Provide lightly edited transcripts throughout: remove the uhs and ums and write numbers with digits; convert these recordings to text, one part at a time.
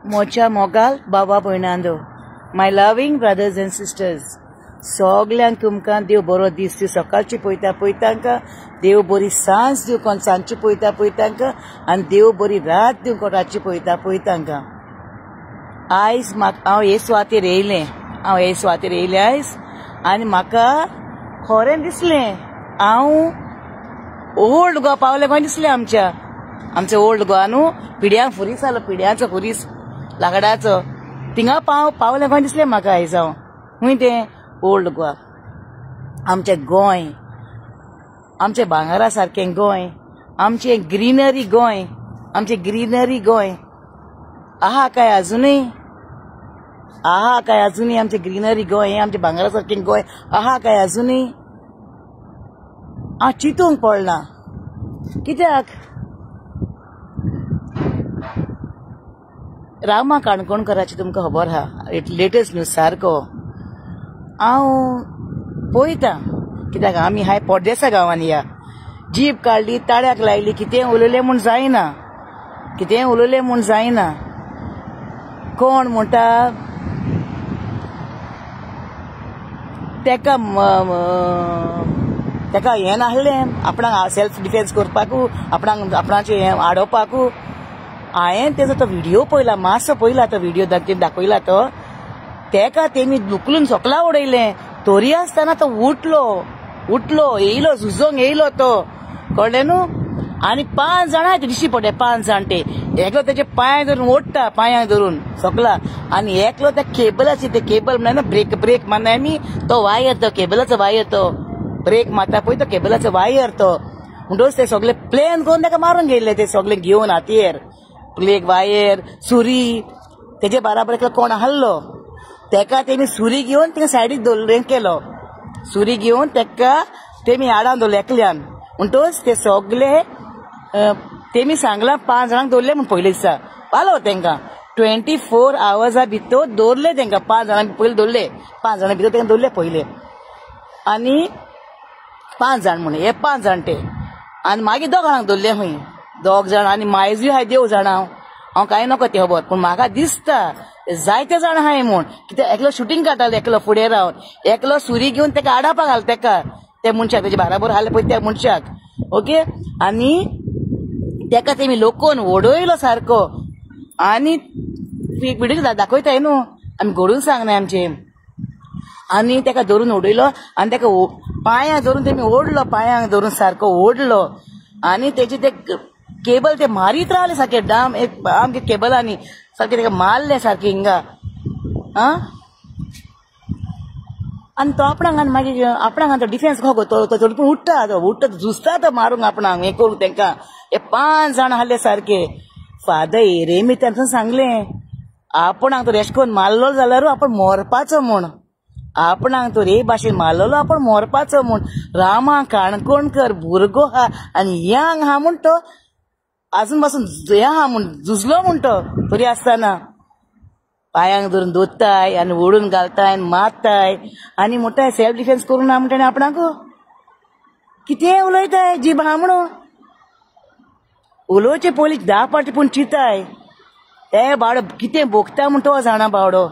मोच्या मोगाल बाबा भयणांदो, माय loving brothers end sisters, सगल्यांक तुमकां देव बरो दीस दिव. सकाळची पळयता पळयतांका देव बरी सांज दिव, कोण सांजची पळयता पळयतांका, आनी देव बरी रात दिव, कोण रातची पळयता पळयतांका. आयज हांव हे सुवातेर येयलें आयज, आनी म्हाका खरें दिसलें हांव ओल्ड गोवा पावलें कशें दिसलें. आमचें ओल्ड गोवा न्हू, पिड्यांक फुरीस जालो, पिड्यांचो फुरीस लाकडाचो, थिंगा पावलें कशें दिसलें म्हाका आयज. हांव खूंय तें ओल्ड गोवा, आमचें गोंय, आमचें भांगारा सारकें गोंय, आमचें ग्रीनरी गोंय, आहा काय अजुनूय आमचें ग्रीनरी गोंय, आमचें भांगारा सारकें गोंय आहा काय अजुनूय. हांव चिंतूंक पडना, कित्याक रामा काणकोणकराची तुमकां खबर आहा, लेटेस्ट न्यूज सारको हांव पळयतां. कित्याक आमी हाय पोड्डेसा गांवांत या, जीप काडली, ताळ्याक लायली, कितें उलयलें म्हूण जायना. कोण म्हणटा तेका हें नासलें आपणाक सेल्फ डिफेन्स करपाकू, आपणाचें हें आडोवपाकू. हांवें तेजो तो व्हिडियो पळयला, मातसो पळयला तो व्हिडियो दाखयला तो, तेका तेमी दुखलून सोकला उडयलें. तोरी आसतना तो उठलो येयलो, झुजोंक येयलो तो, कळ्ळें न्हू. आनी 5 जाणां दिश्टी पडले, 5 जाणटे. एकलो तेजे पांय धरून ओडटा, पांयांक धरून सोकला, आनी एकलो त्या केबलाची, ते केबल म्हणना ब्रेक मारना आमी, तो वायर, तो केबलाचो वायर, तो ब्रेक मारता पळय तो केबलाचो वायर तो. म्हणटच ते सगळे प्लेन करून ताका मारून गेल्ले, ते सगळे घेवन हातीर प्लेग वायर, सुरी. तेजे बराबर एकलो कोण आहलो, तेका तेमी सुरी घेवन तिका सायडीक दवरलें केलो, सुरी घेवन तेका तेमी आडावन दवरले एकल्यान. म्हणटच ते सगळे तेमी सांगला 5 जाणांक दवरले म्हूण पयले दिसा. पालो तेंकां 24 आवर्सा भितर दवरले तेंकां, 5 जाणांक पयलीं दवरले, 5 जाणां भितर तेंकां दवरले पयले. आनी 5 जाण म्हण हे 5 जाणटे, आनी मागीर 2 जाणांक दवरले खंय, 2 जाण, आनी मायजूय हाय देव जाणा. हांव कांय नको ते खबर, पूण म्हाका दिसता जायते जाण आहाय म्हूण. कित्याक एकलो शुटींग काडटालो, एकलो फुडें रावन, एकलो सुरी घेवन तेका आडावपाक घाल, तेका त्या मनशाक तेजे बराबर आहले पळय त्या मनशाक, ओके. आनी तेका तेमी लोकोवन ओडयलो सारको, आनी व्हिडियो दाखयताय न्हू आमी, घडून सांगनाय आमचे. आनी तेका धरून ओडयलो, आनी तेका पांयांक धरून तेमी ओडलो, पांयांक धरून सारको ओडलो. आनी तेजे ते केबल ते मारीत रावले सारके, डाम एक आमगे केबलांनी सारके तेका मारले सारके हिंगा. आनी तो आपणाक, आनी मागीर आपणाक तो डिफेन्स खो तो थोडी पूण उठ्ठा झुजता तो मारूंक आपणाक हें करूंक तेंकां. हे 5 जाण आहले सारके. फादर एरेमी तेंकां सांगलें, आपणाक तो रेश करून मारलो जाल्यार आपूण मोरपाचो म्हूण, आपणाक तो हे भाशेन मारलेलो आपूण मोरपाचो म्हूण. रामा काणकोणकर भुरगो हा आनी यंग हा म्हूण तो आजून पासून हें हा म्हूण झुजलो म्हूण तो तरी आसतना. पांयांक धरून दोत्ताय आनी ओडून घालताय आनी मारताय, आनी म्हणटाय सेल्फ डिफेन्स करूंक ना म्हणटा आपणाक. कितें उलयताय जीब हा म्हणून, उलोवचे पयलीं 10 फावटी पूण चिंताय. हे बावडो कितें भोगता म्हूण तो जाणा बावडो.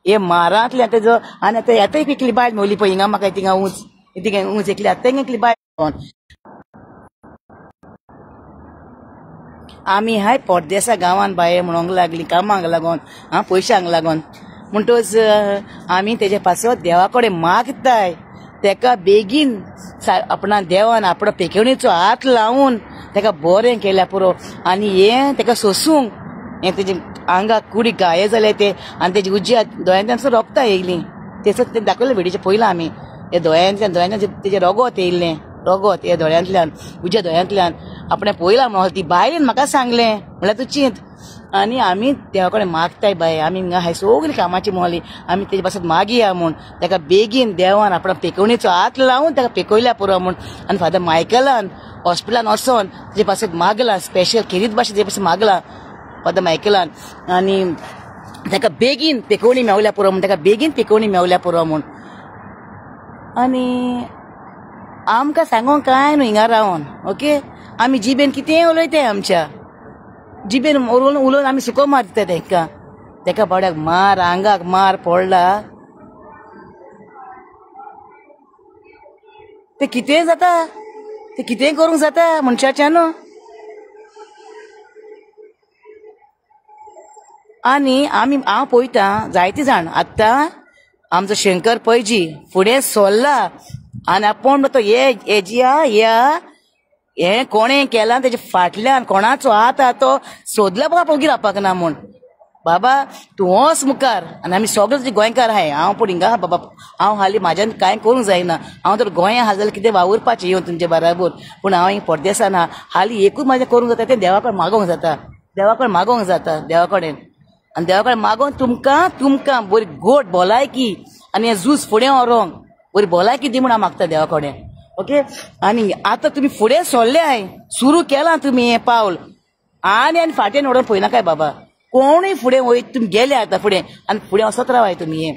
हे मारांतले तेजो. आनी आतां येता एकली बायल मेवली पळय हिंगा, म्हाका थिंगा उंच एकली आतां एकली बायल. आमी हाय पोड्डेसा गांवांत बाये म्हणोंक लागली कामाक लागोन, पयशांक लागोन. म्हणटच आमी तेजे पासो देवा कडेन मागताय, तेका बेगीन आपणा देवान आपणो पेकेवणीचो हात लावून तेका बरें केल्या पुरो. आनी हें तेका सोसूंक, हें तेजे आंगाक कुडी गाये जाले ते, आनी तेजी उज्या दोळ्यांतल्यान रोगता येयली. तें दाखयलें व्हिडियोचेर पयलां आमी. हे दोळ्यांतल्यान तेजें रगत येयल्लें, रगत हे दोळ्यांतल्यान, उज्या दोळ्यांतल्यान आपणें पळयलां म्हणून. ती बायलेन म्हाका सांगलें, म्हळ्यार तूं चिंत. आनी आमी देवा कडेन मागताय बाय, आमी हिंगा हाय सगळीं कामाची मोहली, आमी तेजे पासत मागया म्हूण. तेका बेगीन देवान आपणो पेकोवणीचो हात लावून तेका पेकयल्या पुरो म्हूण. आनी फादर मायकलान हॉस्पिटलान वचोन तेजे पासत मागलां, स्पेशल खेरीत भाशेन तेजे पासत मागलां फादर मायकलान. आनी तेका बेगीन पेकोवणी मेवल्या पुरो म्हूण, तेका बेगीन पेकोवणी मेवल्या पुरो म्हूण. आनी आमकां सांगोंक कांय न्हू हिंगा रावन, ओके. आमी जिबेन कितेंय उलयताय आमच्या, जिबेन उलोवन आमी सुको मारता तेका तेका बावड्याक मार आंगाक मार पडला ते कितें जाता ते कितें करूंक जाता मनशाच्या न्हू आनी हांव पळयता जायती जाण आतां आमचो शंकर पैजी फुडें सरला आनी आपूण तो हे कोणें केलां तेजे फाटल्यान कोणाचो हात आहा तो सोदला बाबा पळगी रावपाक ना म्हूण बाबा तूं वच मुखार आनी आमी सगळे गोंयकार आहाय हांव पूण हिंगा बाबा हांव हालीं म्हाज्यान कांय करूंक जायना हांव तर गोंया आहा जाल्यार कितें वावुरपाचें येवन तुमचे बराबर पूण हांव हिंग परदेसान आहा हालीं एकूच म्हाजें करूंक जाता तें देवा कडेन मागोवंक जाता देवा कडेन मागोवंक जाता देवा कडेन आनी देवा कडेन मागोवन तुमकां बरी गोड भलायकी आनी हें झूज फुडें व्हरोंक बरी भलायकी दी म्हूण हांव मागता देवा कडेन ओके आनी आतां तुमी फुडें सरले हाय सुरू केलां तुमी हें पावल आनी फाटीं व्हरोन पळयनाकाय बाबा कोणूय फुडें वयत तुमी गेले आतां फुडें आनी फुडें वचत रावाय तुमी हें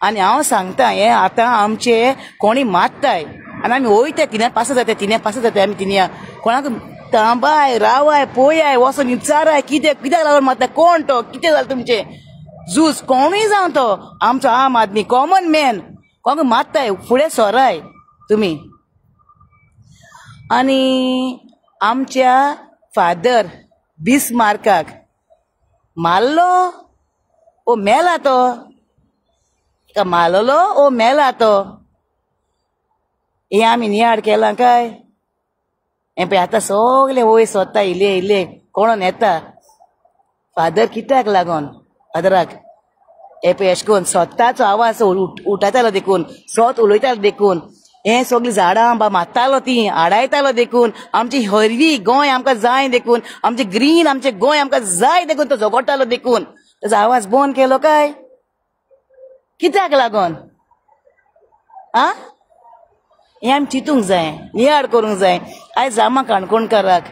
आनी हांव सांगता हें आतां आमचे कोणी मात्ताय आनी आमी वयता तिने पास जाता आमी तिने कोणाक थांबाय रावाय पळयाय वचून विचाराय कित्याक लागून मात्ता कोण तो कितें जालें तुमचें झूज कोणूय जावं तो आमचो आम आदमी कॉमन मॅन कोणाक मात्ताय फुडें सोराय तुमी आनी आमच्या फादर बिस्मार्काक मारलो ओ मेला तो मारलो ओ मेला तो हे आमी नियाड केलां काय हें पळय आतां सगळे वयर सोदता इले कोण येता फादर कित्याक लागोन फादराक हे पळय अशें करून सोदताचो आवाज उठयतालो देखून सोत उलयतालो देखून हें सगळीं झाडां मारतालो ती आडायतालो देखून आमची हरवी गोंय आमकां जाय देखून आमचे ग्रीन आमचे गोंय आमकां जाय देखून तो झगडटालो देखून ताजो आवाज बंद केलो काय कित्याक लागोन आ हें आमी चिंतूंक जाय नियाड करूंक जाय आयज आमा काणकोणकाराक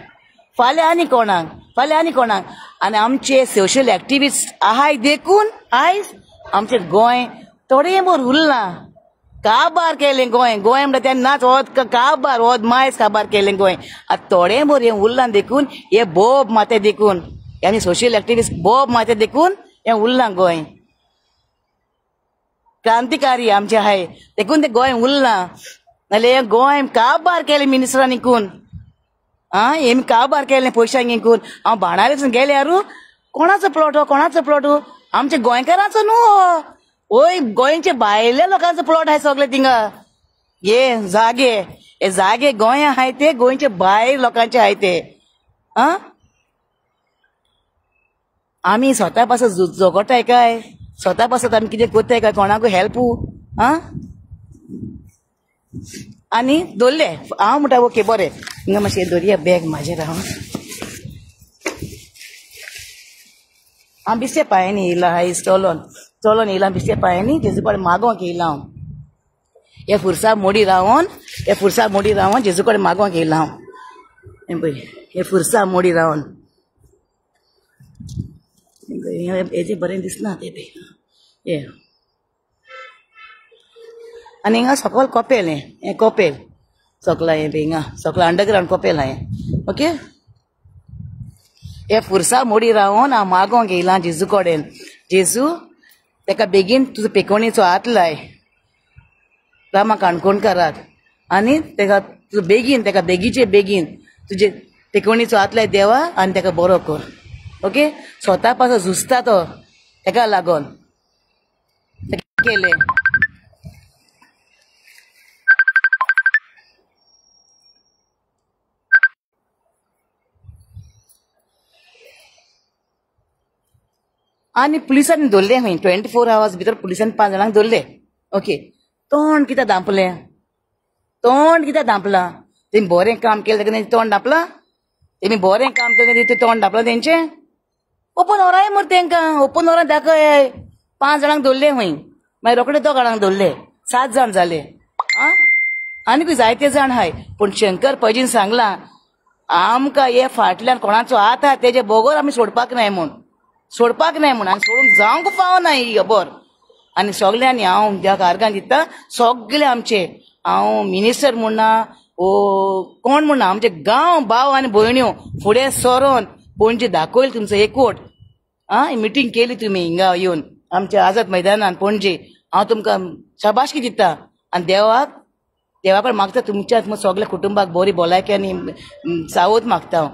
फाल्यां आनी कोणाक आनी आमचे सोशल एक्टिविस्ट आहाय देखून आयज आमचें गोंय थोडें बोर उरलां काबार केलें गोंय म्हणटा तें नाच वोद काबार वोद मायज काबार केलें गोंय आतां थोडें बोर हें उरलां देखून हे बोब माते देखून आनी सोशल एक्टिविस्ट बोब माते देखून हें उरलां गोंय क्रांतिकारी आमचे आहाय देखून तें गोंय उरलां नाल्यार हें गोंय काबार केलें मिनिस्टरांनी करून हें काबार केलें पयशांक इकून हांव बाणावलेसून गेल्यार कोणाचो प्लॉट आमच्या गोंयकारांचो न्हू ओय गोंयचे भायल्या लोकांचो प्लॉट आहाय सगळे थिंगा हे जागे गोंया आहाय ते गोंयचे भायर लोकांचे आहाय ते आमी स्वता पासत झगडटाय काय स्वता पासत आमी कितें करताय काय कोणाकूय हेल्पू आनी दवरले हांव म्हणटा ओके बरें हिंगा मातशें दवरया बॅग म्हाजेर हांव बिस्ते पांयांनी येयला आयज चलोन येयला बिस्ते पांयांनी जेजू कडेन मागोवंक येयला हांव हे फुरसा मोडी रावन जेजू कडेन मागोवंक येयला हांव पळय हे फुरसा मोडी रावन हेजे बरें दिसना ते हे आनी हिंगा सकयल कोपेल हें कोपेल सकला हें हिंगा सकला अंडरग्रावंड कोपेल हांवें ओके हे फुरसा मोडी रावन हांव मागोवंक येयलां जेजू कडेन जेजू तेका बेगीन तुजो पेकोणीचो हात लाय रामा काणकोणकाराक आनी तेका तुजो बेगीचे तुजे पेकोणीचो हात लाय देवा आनी तेका बरो कर ओके स्वता पासो झुजता तो तेका लागोन केलें आनी पुलिसांनी धरले खंय 24 hours भितर पुलिसांनी 5 जाणांक धरले ओके तोंड कित्याक धांपलां तेमी बरें काम केलें तेका तोंड धांपलां तोंड धांपलां तेंचें ओपन व्हराय मरे तेंकां ओपन व्हराय दाखय 5 जाणांक धरले खंय मागीर रोखडे 2 जाणांक धरले 7 जाण जाले आनीकूय जायते जाण हाय पूण शंकर पैजीन सांगलां आमकां हे फाटल्यान कोणाचो हात आहा तेजे बगर आमी सोडपाक नाय म्हूण आनी सोडूंक जावंक पावना ही खबर आनी सगळ्यांनी हांव देवाक आर्गां दिता सगळे आमचे हांव मिनिस्टर म्हणना ओ कोण म्हणना आमचे गांव भाव आनी भयण्यो फुडें सरोन पणजे दाखोयल तुमचो एकवट मिटींग केली तुमी हिंगा येवन आमच्या आझाद मैदानान पणजे हांव तुमकां शाबासकी दिता आनी देवा कडेन मागता तुमच्या सगळ्या कुटुंबाक बरी भलायकी आनी सावत मागता हांव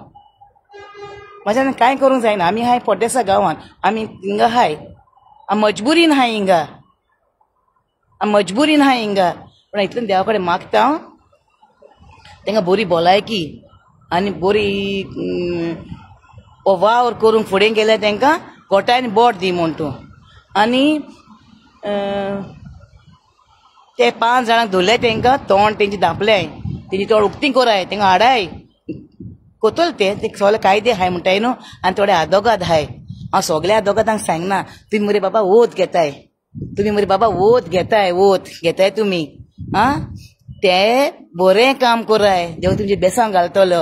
म्हाज्यान कांय करूंक जायना आमी हाय पोड्डेसा गांवांत आमी हिंगा हाय मजबुरीन हाय हिंगा पूण इतलें देवा कडेन मागता हांव तांकां बरी भलायकी आनी बरी वावर करूंक फुडें गेल्यार तांकां गोठायन बोट दी म्हूण तूं आनी ते 5 जाणांक धरले तांकां तोंड तेंची धांपल्याय तेंची तोंड उक्ती कोराय तांकां हाडाय कोतोल ते सगळे कायदे हाय म्हणटाय न्हू आनी थोडे आदोगाद हाय हांव सगळ्या आदोगादांक सांगना तुमी मरे बाबा वोत घेताय वोत घेताय तुमी ते बरें काम कोराय देव तुमचे बेसांव घालतलो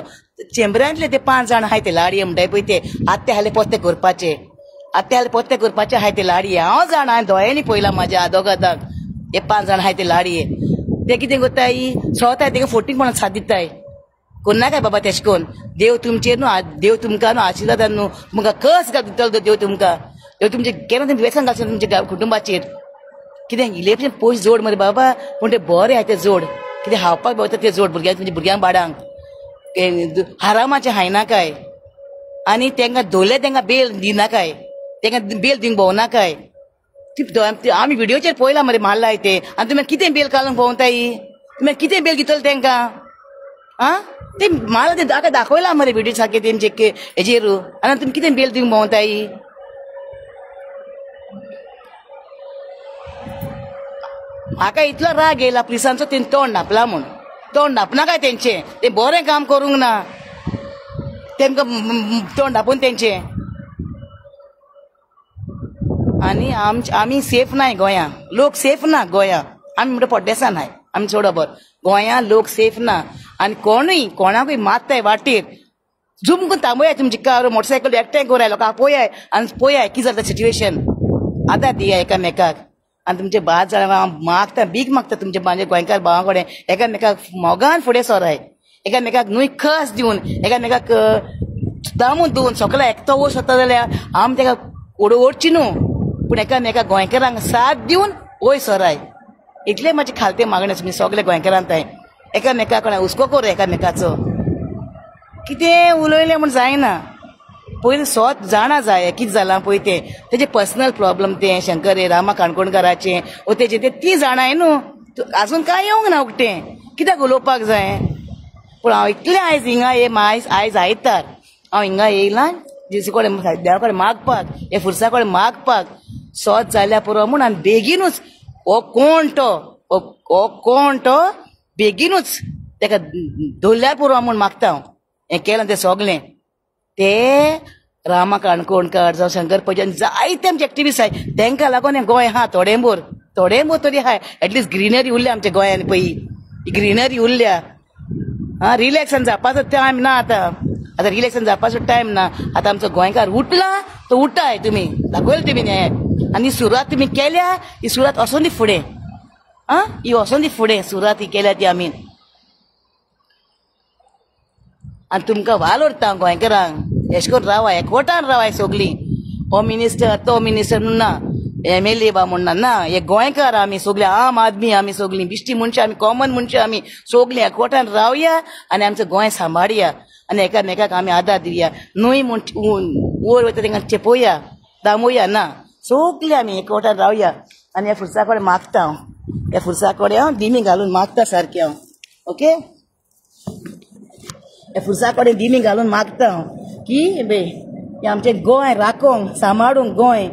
चेंबरांतले ते 5 जाण हाय ते लाडये म्हणटाय पळय ते आत्ते हाले पोत्ते करपाचे हाय ते लाडये हांव जाणा हांवें दोळ्यांनी पळयलां म्हाज्या आदोगादाक हे 5 जाण हाय ते लाडये ते कितें करताय सोताय तेका फोटींगपणान साथ दिताय कोन्ना काय बाबा तेश कोन देव तुमचेर न्हू देव तुमकां न्हू आशिर्वादान न्हू तुमकां कस दितलो देव तुमचे केन्ना तुमी वेसन घालचे तुमच्या कुटुंबाचेर कितें इलेक्शन पयस जोड मरे बाबा पूण ते बरें आहाय ते जोड कितें हावपाक भोंवता ते जोड तुमच्या भुरग्यांक बाडांक हारामाचे हायनाकाय आनी तांकां धोले तांकां बेल दिनाकाय तांकां बेल दिवंक भोंवनाकाय आमी व्हिडिओचेर पळयलां मरे मारलाय ते आनी तुमी कितें बेल घालूंक भोंवताय तुमी कितें बेल दितलो तांकां ते मारला ते आतां दाखयलां मरे व्हिडिओ सारके तेंचे हेजेर आनी तुमी कितें बेल दिवंक भोंवताय म्हाका इतलो राग येयला पुलिसांचो तें तोंड धापला म्हूण तोंड धापना काय तेंचे ते बरें काम करूंक ना तेमकां तोंड धापून तेंचे आनी आमी सेफ नाय गोंया लोक सेफ ना गोंया आमी म्हणटा पोड्डेसान हाय आमी चोडोबर गोंया लोक सेफ ना आनी कोणाकूय मारताय वाटेर झुमकून थांबोयाय तुमची कार मोटरसायकल एकठांय कोराय लोकांक पळयाय आनी पळयाय कितें जाता सिच्युएशन आतां दिया एकामेकाक आनी तुमचे भात जाणां मागता भीक मागता तुमचे म्हाजे गोंयकार भावा कडेन एकामेकाक मोगान फुडें सोराय एकामेकाक न्हूय खस दिवन एकामेकाक दामून दिवन सगळो एकतो वोश वता जाल्यार आमी ताका ओडची न्हू पूण एकामेकाक गोंयकारांक साथ दिवन वयर सोराय इतले म्हाजे खालते मागणे तुमी सगळे गोंयकारांत हाय एकामेकाक हुस्को कोर एकामेकाचो कितें उलयलें म्हूण जायना पयलीं स्वत जाणा जाय कितें जालां पळय तेजे पर्सनल प्रॉब्लम ते शंकर रामा काणकोणकाराचे वो तेजे ते ती जाणाय न्हू आजून कांय येवंक ना उकटें कित्याक उलोवपाक जाय पूण हांव इतलें आयज हिंगा हे आयज आयतार हांव हिंगा येयलां जेजू कडेन देवा कडेन मागपाक हे फुरसा कडेन मागपाक स्वत जाल्यार पुरो म्हूण आनी बेगीनूच हो कोण तो बेगीनूच ताका धरल्यार पुरो म्हूण मागता हांव हें केलां तें सगलें ते रामा काणकोणकार जावं शंकर पजन जायते आमचे एक्टिविस्ट आहाय तांकां लागून हें गोंय आहा थोडेंबोर तरी आहाय एटलिस्ट ग्रिनरी उरल्या आमच्या गोंयान पळय ग्रिनरी उरल्या रिलॅक्सन जावपाचो टायम ना आतां रिलॅक्सन जावपाचो टायम ना आतां आमचो गोंयकार उठला तो उठाय तुमी दाखयलें तुमी हें आनी सुरवात तुमी केल्या ही सुरवात वचोन दी फुडें ही वचोन दी फुडें सुरवात ही केल्या ती आमी आनी तुमकां वाल उरता गोंयकारांक एश कोन्न रावाय एकवटान रावाय सगलीं हो मिनिस्टर तो मिनिस्टर म्हूण ना MLA बा म्हूण ना हे गोंयकार आमी सगलीं आम आदमी आमी सगलीं बिश्टी मनशां आमी कॉमन मनशां आमी सगलीं एकवटान रावया आनी आमचें गोंय सांबाळया आनी एकामेकाक आमी आदार दिवया न्हूय वयर वयता तांकां चेपया दामोया ना सगलीं आमी एकवटान रावया आनी ह्या फुरसा कडेन मागता हांव ह्या फुरसा कडेन हांव दिमी घालून मागता सारकें हांव ओके ह्या फुरसा कडेन दिमी घालून मागता हांव की बे हे आमचें गोंय राखोंक सांबाळूंक गोंय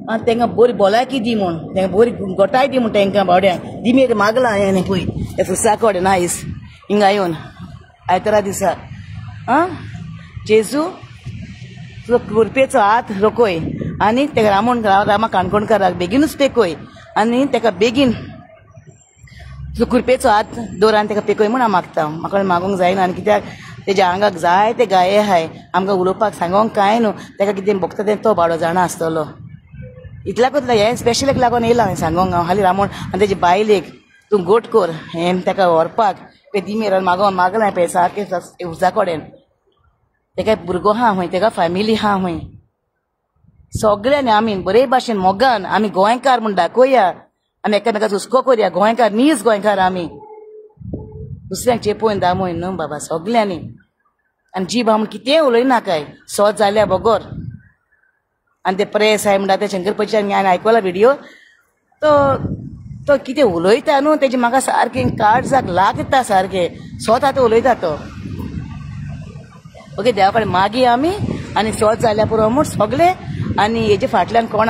आनी तांकां बरी भलायकी दी म्हूण तांकां बरी गोठाय दी म्हूण तांकां बावड्यांक दिमेर मागलां हांवें पळय ह्या फुरसा कडेन आयज हिंगा येवन आयतारा दिसा जेजू तुजो कृपेचो हात रोखय आनी ताका रामा काणकोणकाराक बेगीनूच पेकय आनी ताका बेगीन तुजो कृपेचो हात दवर आनी ताका पेकय म्हूण हांव मागता म्हाका मागूंक जायना आनी कित्याक तेज्या आंगाक जाय ते गाये आहाय आमकां उलोवपाक सांगोंक कांय न्हू ताका कितें भोगता तें तो बाडो जाणा आसतलो इतल्याकूच हें स्पेशलाक लागून येयलां हांवें सांगोंक हांव हालीं रामोण आनी तेजे बायलेक तूं गोट कोर हें ताका व्हरपाक पे दिमेर मागलां हांवें सारकें उजा कडेन तेका भुरगो हा हुंय तेका फॅमिली हा हुंय सगळ्यांनी आमी बरे भाशेन मोगान आमी गोंयकार म्हूण दाखोवया आमी एकामेकाचो हुस्को करया गोंयकार नीज गोंयकार आमी दुसऱ्यांक चेपोवन दामोय न्हू बाबा सगळ्यांनी आनी जीब म्हूण कितेंय उलयना काय सोद जाल्या बगोर आनी ते प्रेस आहाय म्हणटा ते शंकरपतीच्यान हांवें आयकला व्हिडिओ तो कितें उलयता न्हू तेजे म्हाका सारकें काळजाक लागता सारकें स्वता तो उलयता तो ओके देवा कडेन मागी आमी आनी सोद जाल्या पुरो म्हूण सगळे आनी हेजे फाटल्यान कोण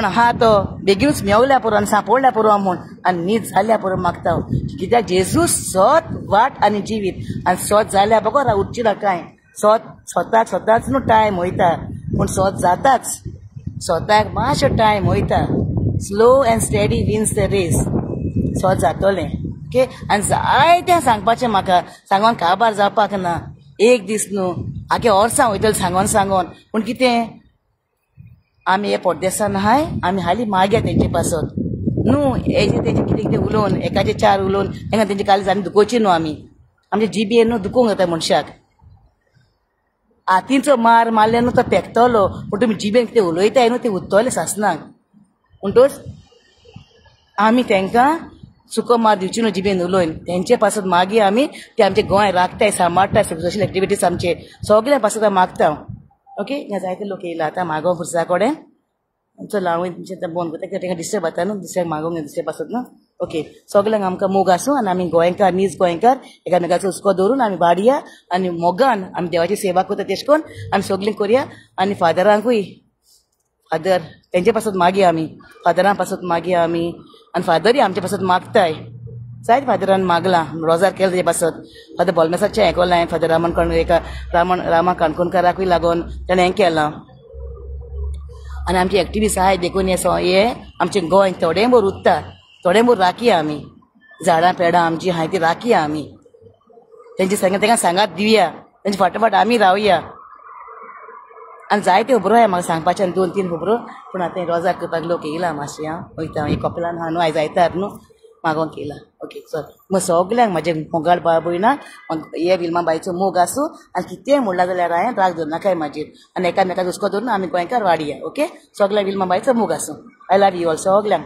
आहा तो बेगीनूच मेवल्या पुरो आनी सांपडल्या पुरो म्हूण आनी न्हीद जाल्या पुरो मागता कित्याक जेजूस सोद वाट आनी जिवीत आनी सोद जाल्या बगोर उरची ना कांय स्वताच न्हू टायम वयता पूण सोद जाताच स्वताक मातसो टायम वयता slow and steady wins the race सोद जातोलें ओके आनी जायतें सांगपाचें म्हाका सांगोन काबार जावपाक ना एक दीस न्हू आगे वर्सां वयतलें सांगोन पूण कितें आमी हे पोड्डेसान आहाय आमी हालीं मागया तेंचे पासत न्हू हेजे तेजे कितें कितें उलोवन एकाचे चार उलोवन हेंगा तेंचे काळीज आनी दुखोवची न्हू आमी आमचे जिबेन न्हू दुखोवंक जाता मनशाक हातींचो मार मारले न्हू तो पेकतलो पूण तुमी जिबेन कितें उलयताय न्हू तें उत्तोलें सासनाक म्हणटूच आमी तांकां सुको मार दिवची न्हू जिबेन उलोवन तेंचे पासत मागी आमी ते आमचे गोंय राखताय सांबाळटाय सोशल एक्टिविटीज आमचे सगळ्या पासत मागता ओके ह्या जायते लोक येयला आतां मागोवंक पुरसा कडेन चल हांव तुमचें बोन करता कित्याक तांकां डिस्टर्ब जाता न्हू दुसऱ्याक मागोवंक दुसरे पासत न्हू ओके सगळ्यांक आमकां मोग आसूं आनी आमी गोंयकार नीज गोंयकार एकामेकाचो हुस्को दवरून आमी वाडया आनी मोगान आमी देवाची सेवा करता तेश कोन्न आमी सगळीं करया आनी फादरांकूय फादर तेंचे पासत मागया आमी फादरां पासत मागया आमी आनी फादरूय आमचे पासत मागताय जायत फादरान मागलां रोजार केलें तेजे पासत फादर बोलमेसाचें हें कोल्लां फादर रामा काणकोणकाराकूय लागून ताणें हें केलां आनी आमची एक्टिविस्ट आहाय देखून हे आमचें गोंय थोडें बोर उरता थोडें बोर राखया आमी झाडां पेडां आमची आहाय ती राखया आमी तेंची तांकां सांगात दिवया तेंचे फाटोफाट आमी रावया आनी जायते खबरो आहाय म्हाका सांगपाचें 2-3 खबरो पूण आतां रोजार करपाक लोक येयला मातशें हांव वयता एक कपलान आहा न्हू आयज आयतार न्हू मागोवंक येयला ओके चल मग सगल्यांक म्हाजे मोगाळ भयणाक हे विल्मा बाईचो मोग आसूं आनी कितेंय म्हणला जाल्यार हांवें राग धर नाकाय म्हाजेर आनी एकामेकाचो हुस्को धरून आमी गोंयकार वाडया ओके सगळ्यांक विल्मा बाईचो मोग आसूं आय लव यू ऑल सगल्यांक